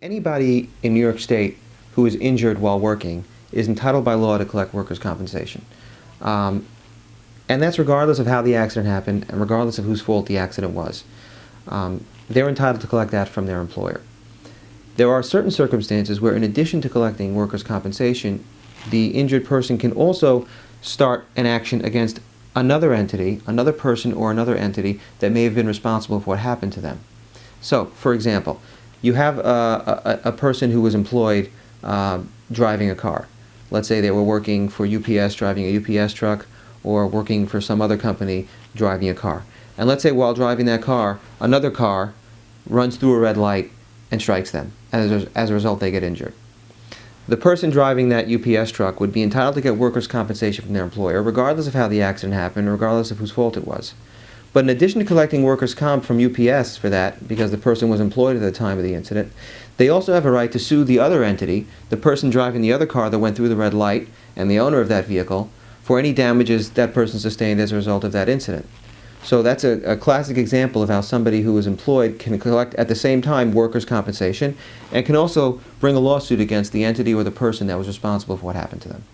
Anybody in New York State who is injured while working is entitled by law to collect workers' compensation. And that's regardless of how the accident happened and regardless of whose fault the accident was. They're entitled to collect that from their employer. There are certain circumstances where, in addition to collecting workers' compensation, the injured person can also start an action against another entity, another person or another entity that may have been responsible for what happened to them. So, for example, you have a person who was employed driving a car. Let's say they were working for UPS, driving a UPS truck, or working for some other company driving a car. And let's say while driving that car, another car runs through a red light and strikes them. As a result, they get injured. The person driving that UPS truck would be entitled to get workers' compensation from their employer, regardless of how the accident happened, regardless of whose fault it was. But in addition to collecting workers' comp from UPS for that, because the person was employed at the time of the incident, they also have a right to sue the other entity, the person driving the other car that went through the red light, and the owner of that vehicle, for any damages that person sustained as a result of that incident. So that's a classic example of how somebody who is employed can collect at the same time workers' compensation and can also bring a lawsuit against the entity or the person that was responsible for what happened to them.